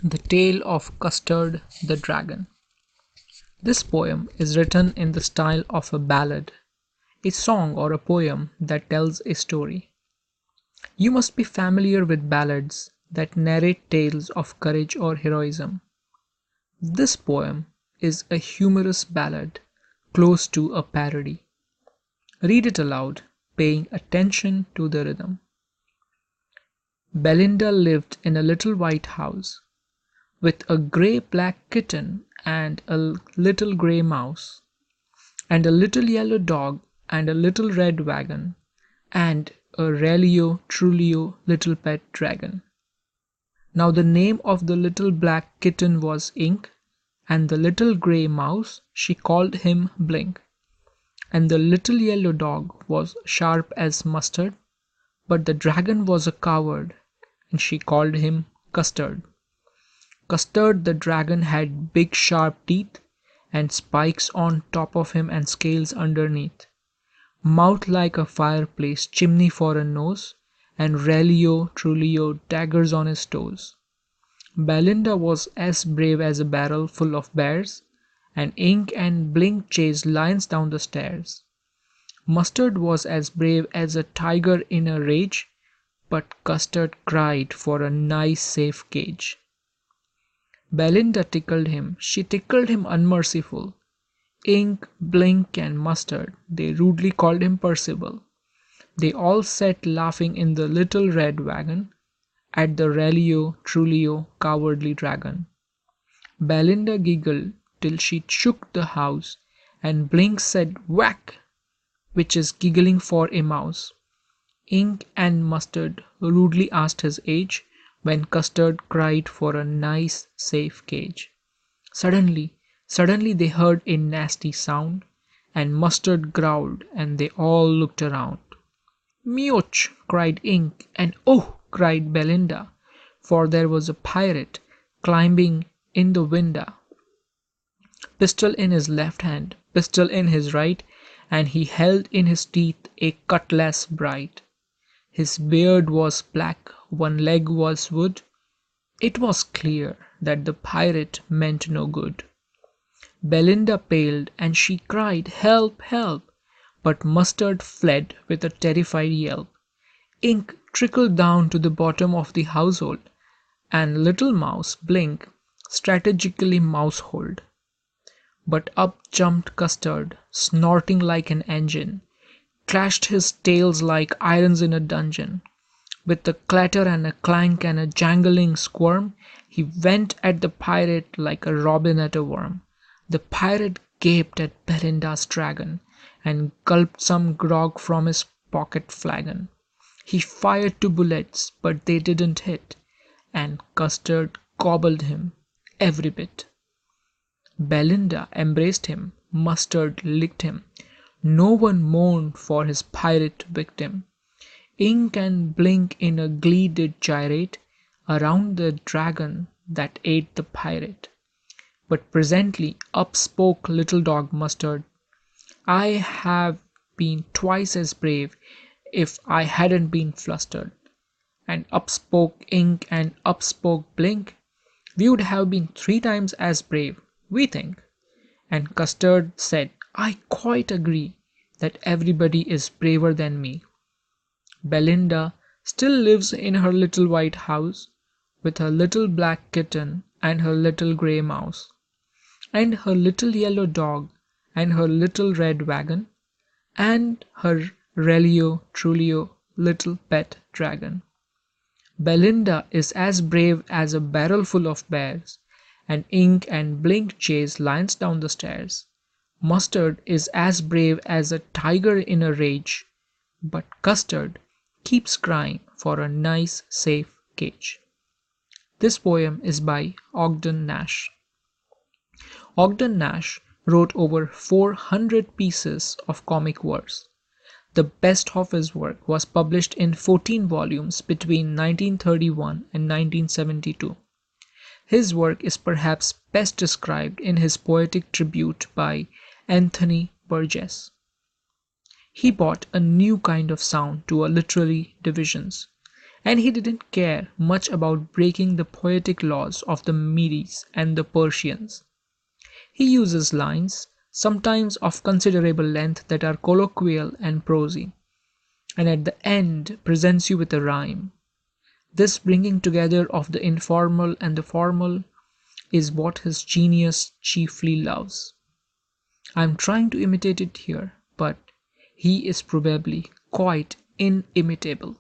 The Tale of Custard the Dragon. This poem is written in the style of a ballad, a song or a poem that tells a story. You must be familiar with ballads that narrate tales of courage or heroism. This poem is a humorous ballad, close to a parody. Read it aloud, paying attention to the rhythm. Belinda lived in a little white house, with a grey-black kitten and a little grey mouse, and a little yellow dog and a little red wagon, and a really truly little pet dragon. Now the name of the little black kitten was Ink, and the little grey mouse she called him Blink, and the little yellow dog was sharp as mustard, but the dragon was a coward, and she called him Custard. Custard the dragon had big sharp teeth, and spikes on top of him and scales underneath, mouth like a fireplace chimney for a nose, and Relio Trulio daggers on his toes. Belinda was as brave as a barrel full of bears, and Ink and Blink chased lions down the stairs. Mustard was as brave as a tiger in a rage, but Custard cried for a nice safe cage. Belinda tickled him, she tickled him unmerciful. Ink, Blink, and Mustard, they rudely called him Percival. They all sat laughing in the little red wagon at the Relio Trulio cowardly dragon. Belinda giggled till she shook the house, and Blink said "Whack!" which is giggling for a mouse. Ink and Mustard rudely asked his age, when Custard cried for a nice safe cage. Suddenly they heard a nasty sound, and Mustard growled, and they all looked around. "Meuch!" cried Ink, and "Oh!" cried Belinda, for there was a pirate climbing in the window, pistol in his left hand, pistol in his right, and he held in his teeth a cutlass bright. His beard was black, one leg was wood. It was clear that the pirate meant no good. Belinda paled, and she cried, "Help! Help!" but Mustard fled with a terrified yelp. Ink trickled down to the bottom of the household, and little mouse Blink strategically mouse-holed. But up jumped Custard, snorting like an engine, clashed his tails like irons in a dungeon. With a clatter and a clank and a jangling squirm, he went at the pirate like a robin at a worm. The pirate gaped at Belinda's dragon, and gulped some grog from his pocket flagon. He fired 2 bullets, but they didn't hit, and Custard gobbled him every bit. Belinda embraced him, Mustard licked him. No one mourned for his pirate victim. Ink and Blink in a glee did gyrate around the dragon that ate the pirate. But presently up spoke little dog Mustard. "I have been twice as brave if I hadn't been flustered." And up spoke Ink and up spoke Blink. "We would have been 3 times as brave, we think." And Custard said, "I quite agree that everybody is braver than me." Belinda still lives in her little white house, with her little black kitten and her little grey mouse, and her little yellow dog and her little red wagon, and her Relio Trulio little pet dragon. Belinda is as brave as a barrel full of bears, and Ink and Blink chase lions down the stairs. Mustard is as brave as a tiger in a rage, but Custard keeps crying for a nice safe cage. This poem is by Ogden Nash. Ogden Nash wrote over 400 pieces of comic verse. The best of his work was published in 14 volumes between 1931 and 1972. His work is perhaps best described in his poetic tribute by Anthony Burgess. He brought a new kind of sound to our literary divisions, and he didn't care much about breaking the poetic laws of the Medes and the Persians. He uses lines, sometimes of considerable length, that are colloquial and prosy, and at the end presents you with a rhyme. This bringing together of the informal and the formal is what his genius chiefly loves. I am trying to imitate it here, but he is probably quite inimitable.